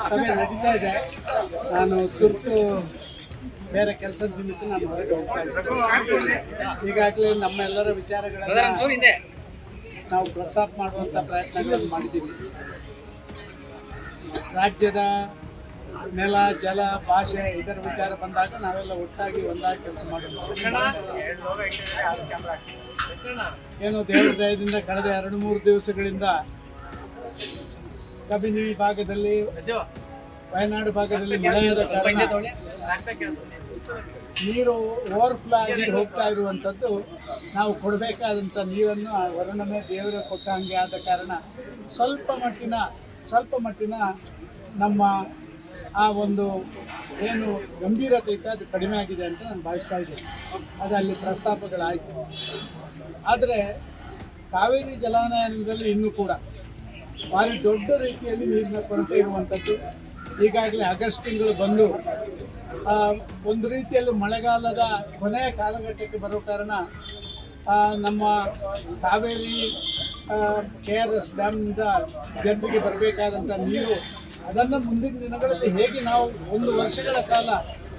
ಸಭೆ ನಡೀತಾ ಇದೆ. ನಾನು ತುರ್ತು ಬೇರೆ ಕೆಲಸದ ನಿಮಿತ್ತ ನಾನು ಹೊರಗೆ ಹೋಗ್ತಾ ಇದ್ದೀನಿ. ಈಗಾಗಲೇ ನಮ್ಮೆಲ್ಲರ ವಿಚಾರಗಳನ್ನು ನಾವು ಪ್ರಸ್ತಾಪ ಮಾಡುವಂಥ ಪ್ರಯತ್ನಗಳನ್ನು ಮಾಡಿದ್ದೀವಿ. ರಾಜ್ಯದ ನೆಲ, ಜಲ, ಭಾಷೆ ಇದರ ವಿಚಾರ ಬಂದಾಗ ನಾವೆಲ್ಲ ಒಟ್ಟಾಗಿ ಒಂದಾಗಿ ಕೆಲಸ ಮಾಡೋದು. ಏನು ದೇವರ ದಯದಿಂದ ಕಳೆದ 2-3 ದಿವಸಗಳಿಂದ ಕಬಿನಿ ಭಾಗದಲ್ಲಿ, ವಯನಾಡು ಭಾಗದಲ್ಲಿ ಮಳೆಯಾದ ಕಾರಣ ನೀರು ಓವರ್ಫ್ಲೋ ಆಗಿ ಹೋಗ್ತಾ ಇರುವಂಥದ್ದು. ನಾವು ಕೊಡಬೇಕಾದಂಥ ನೀರನ್ನು ವರ್ಣನೆ ದೇವರ ಕೊಟ್ಟ ಹಾಗೆ ಆದ ಕಾರಣ ಸ್ವಲ್ಪ ಮಟ್ಟಿನ ನಮ್ಮ ಆ ಒಂದು ಏನು ಗಂಭೀರತೆ ಇತ್ತು ಅದು ಕಡಿಮೆ ಆಗಿದೆ ಅಂತ ನಾನು ಭಾವಿಸ್ತಾ ಇದ್ದೇನೆ. ಅದು ಅಲ್ಲಿ ಪ್ರಸ್ತಾಪಗಳಾಯಿತು. ಆದರೆ ಕಾವೇರಿ ಜಲಾನಯನದಲ್ಲಿ ಇನ್ನೂ ಕೂಡ ಭಾರಿ ದೊಡ್ಡ ರೀತಿಯಲ್ಲಿ ನೀರಿನ ಕೊರತೆ ಇರುವಂಥದ್ದು. ಈಗಾಗಲೇ ಆಗಸ್ಟ್ ತಿಂಗಳು ಬಂದು ಒಂದು ರೀತಿಯಲ್ಲಿ ಮಳೆಗಾಲದ ಕೊನೆಯ ಕಾಲಘಟ್ಟಕ್ಕೆ ಬರೋ ಕಾರಣ ನಮ್ಮ ಕಾವೇರಿ KRS ಡ್ಯಾಮ್ನಿಂದ ಜನರಿಗೆ ಬರಬೇಕಾದಂಥ ನೀರು ಅದನ್ನು ಮುಂದಿನ ದಿನಗಳಲ್ಲಿ ಹೇಗೆ ನಾವು 1 ವರ್ಷಗಳ ಕಾಲ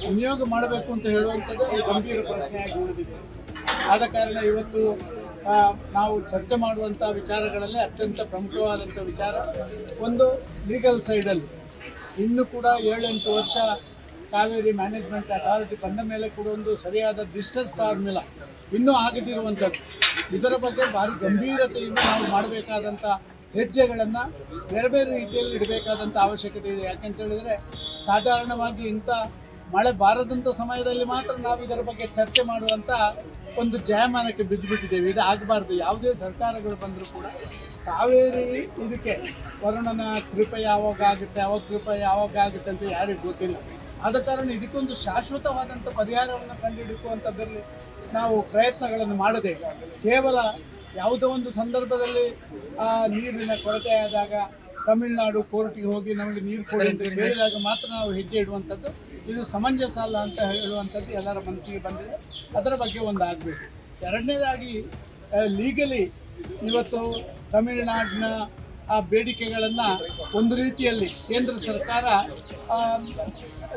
ವಿನಿಯೋಗ ಮಾಡಬೇಕು ಅಂತ ಹೇಳುವಂಥದ್ದು ಒಂದು ಗಂಭೀರ ಪ್ರಶ್ನೆಯಾಗಿ ಉಳಿದಿದೆ. ಆದ ಕಾರಣ ಇವತ್ತು ನಾವು ಚರ್ಚೆ ಮಾಡುವಂಥ ವಿಚಾರಗಳಲ್ಲಿ ಅತ್ಯಂತ ಪ್ರಮುಖವಾದಂಥ ವಿಚಾರ ಒಂದು ಲೀಗಲ್ ಸೈಡಲ್ಲಿ ಇನ್ನೂ ಕೂಡ 7-8 ವರ್ಷ ಕಾವೇರಿ ಮ್ಯಾನೇಜ್ಮೆಂಟ್ ಅಥಾರಿಟಿ ಬಂದ ಮೇಲೆ ಕೂಡ ಒಂದು ಸರಿಯಾದ ಡಿಸ್ಟೆನ್ಸ್ ಫಾರ್ಮುಲಾ ಇನ್ನೂ ಆಗದಿರುವಂಥದ್ದು. ಇದರ ಬಗ್ಗೆ ಭಾರಿ ಗಂಭೀರತೆಯಿಂದ ನಾವು ಮಾಡಬೇಕಾದಂಥ ಹೆಜ್ಜೆಗಳನ್ನು ಬೇರೆ ಬೇರೆ ರೀತಿಯಲ್ಲಿ ಇಡಬೇಕಾದಂಥ ಅವಶ್ಯಕತೆ ಇದೆ. ಯಾಕೆಂತ ಹೇಳಿದರೆ ಸಾಧಾರಣವಾಗಿ ಇಂಥ ಮಳೆ ಬಾರದಂಥ ಸಮಯದಲ್ಲಿ ಮಾತ್ರ ನಾವು ಇದರ ಬಗ್ಗೆ ಚರ್ಚೆ ಮಾಡುವಂಥ ಒಂದು ಜಾಯಮಾನಕ್ಕೆ ಬಿದ್ದುಬಿಟ್ಟಿದ್ದೇವೆ. ಇದು ಆಗಬಾರ್ದು. ಯಾವುದೇ ಸರ್ಕಾರಗಳು ಬಂದರೂ ಕೂಡ ಕಾವೇರಿ ಇದಕ್ಕೆ ವರುಣನ ಕೃಪೆ ಯಾವಾಗ ಆಗುತ್ತೆ, ಕೃಪೆ ಯಾವಾಗ ಆಗುತ್ತೆ ಅಂತ ಯಾರಿಗೂ ಗೊತ್ತಿಲ್ಲ. ಆದ ಕಾರಣ ಇದಕ್ಕೊಂದು ಶಾಶ್ವತವಾದಂಥ ಪರಿಹಾರವನ್ನು ಕಂಡುಹಿಡಿಯುವಂಥದ್ದಲ್ಲಿ ನಾವು ಪ್ರಯತ್ನಗಳನ್ನು ಮಾಡದೆ ಕೇವಲ ಯಾವುದೋ ಒಂದು ಸಂದರ್ಭದಲ್ಲಿ ನೀರಿನ ಕೊರತೆ ಆದಾಗ ತಮಿಳುನಾಡು ಕೋರ್ಟಿಗೆ ಹೋಗಿ ನಮಗೆ ನೀರು ಕೊಡಿ ಅಂತ ಹೇಳಿದಾಗ ಮಾತ್ರ ನಾವು ಹೆಜ್ಜೆ ಇಡುವಂಥದ್ದು ಇದು ಸಮಂಜಸ ಅಲ್ಲ ಅಂತ ಹೇಳುವಂಥದ್ದು ಎಲ್ಲರ ಮನಸ್ಸಿಗೆ ಬಂದಿದೆ. ಅದರ ಬಗ್ಗೆ ಒಂದು ಆಗಬೇಕು. ಎರಡನೇದಾಗಿ ಲೀಗಲಿ ಇವತ್ತು ತಮಿಳುನಾಡಿನ ಆ ಬೇಡಿಕೆಗಳನ್ನು ಒಂದು ರೀತಿಯಲ್ಲಿ ಕೇಂದ್ರ ಸರ್ಕಾರ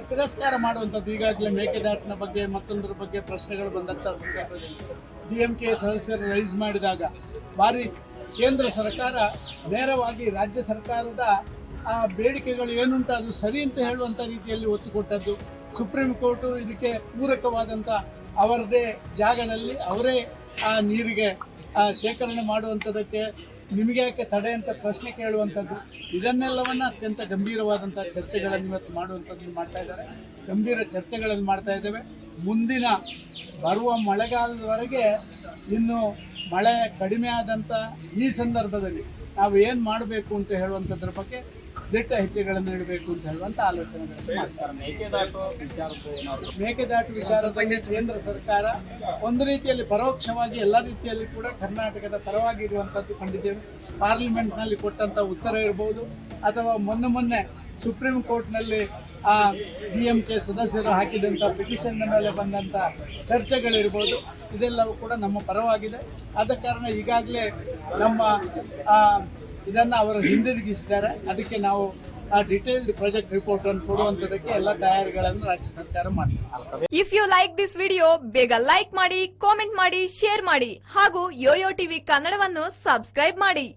ತಿರಸ್ಕಾರ ಮಾಡುವಂಥದ್ದು. ಈಗಾಗಲೇ ಮೇಕೆದಾಟಿನ ಬಗ್ಗೆ ಮತ್ತೊಂದರ ಬಗ್ಗೆ ಪ್ರಶ್ನೆಗಳು ಬಂದಂಥ ಸಂದರ್ಭದಲ್ಲಿ DMK ಸದಸ್ಯರು ರೈಸ್ ಮಾಡಿದಾಗ ಭಾರಿ ಕೇಂದ್ರ ಸರ್ಕಾರ ನೇರವಾಗಿ ರಾಜ್ಯ ಸರ್ಕಾರದ ಆ ಬೇಡಿಕೆಗಳು ಏನುಂಟು ಅದು ಸರಿ ಅಂತ ಹೇಳುವಂಥ ರೀತಿಯಲ್ಲಿ ಒತ್ತು ಕೊಟ್ಟದ್ದು. ಸುಪ್ರೀಂ ಕೋರ್ಟು ಇದಕ್ಕೆ ಪೂರಕವಾದಂಥ ಅವರದೇ ಜಾಗದಲ್ಲಿ ಅವರೇ ಆ ನೀರಿಗೆ ಶೇಖರಣೆ ಮಾಡುವಂಥದ್ದಕ್ಕೆ ನಿಮಗೆ ಯಾಕೆ ತಡೆ ಅಂತ ಪ್ರಶ್ನೆ ಕೇಳುವಂಥದ್ದು. ಇದನ್ನೆಲ್ಲವನ್ನು ಅತ್ಯಂತ ಗಂಭೀರವಾದಂಥ ಚರ್ಚೆಗಳನ್ನು ಇವತ್ತು ಮಾಡುವಂಥದ್ದು ಮಾಡ್ತಾ ಇದ್ದಾರೆ. ಗಂಭೀರ ಚರ್ಚೆಗಳನ್ನು ಮಾಡ್ತಾ ಇದ್ದೇವೆ. ಮುಂದಿನ ಬರುವ ಮಳೆಗಾಲದವರೆಗೆ ಇನ್ನು ಮಳೆ ಕಡಿಮೆ ಆದಂಥ ಈ ಸಂದರ್ಭದಲ್ಲಿ ನಾವು ಏನು ಮಾಡಬೇಕು ಅಂತ ಹೇಳುವಂಥದ್ರ ಬಗ್ಗೆ ದಿಟ್ಟ ಹೆಜ್ಜೆಗಳನ್ನು ಇಡಬೇಕು ಅಂತ ಹೇಳುವಂಥ ಆಲೋಚನೆಗಳನ್ನು ಮಾಡ್ತಾರೆ. ಮೇಕೆದಾಟು ವಿಚಾರದಲ್ಲಿ ಕೇಂದ್ರ ಸರ್ಕಾರ ಒಂದು ರೀತಿಯಲ್ಲಿ ಪರೋಕ್ಷವಾಗಿ ಎಲ್ಲ ರೀತಿಯಲ್ಲಿ ಕೂಡ ಕರ್ನಾಟಕದ ಪರವಾಗಿ ಇರುವಂಥದ್ದು ಕಂಡಿದ್ದೇವೆ. ಪಾರ್ಲಿಮೆಂಟ್ನಲ್ಲಿ ಕೊಟ್ಟಂಥ ಉತ್ತರ ಇರ್ಬೋದು ಅಥವಾ ಮೊನ್ನೆ ಸುಪ್ರೀಂ ಕೋರ್ಟ್ನಲ್ಲಿ DMK ಸದಸ್ಯರು ಹಾಕಿದಂಥ ಪಿಟಿಷನ್ನ ಮೇಲೆ ಬಂದಂಥ ಚರ್ಚೆಗಳಿರ್ಬೋದು, ಇದೆಲ್ಲವೂ ಕೂಡ ನಮ್ಮ ಪರವಾಗಿದೆ. ಆದ ಕಾರಣ ಈಗಾಗಲೇ ನಮ್ಮ ಇದನ್ನು ಅವರು ಹಿಂದಿರುಗಿಸಿದ್ದಾರೆ. ಅದಕ್ಕೆ ನಾವು ಡಿಟೇಲ್ಡ್ ಪ್ರಾಜೆಕ್ಟ್ ರಿಪೋರ್ಟ್ ಅನ್ನು ಕೊಡುವಂಥದ್ದಕ್ಕೆ ಎಲ್ಲ ತಯಾರಿಗಳನ್ನು ರಾಜ್ಯ ಸರ್ಕಾರ ಮಾಡ್ತಾರೆ. If you like this video ಬೇಗ ಲೈಕ್ ಮಾಡಿ, ಕಾಮೆಂಟ್ ಮಾಡಿ, ಶೇರ್ ಮಾಡಿ ಹಾಗೂ ಯೋಯೋ ಟಿವಿ ಕನ್ನಡವನ್ನು ಸಬ್ಸ್ಕ್ರೈಬ್ ಮಾಡಿ.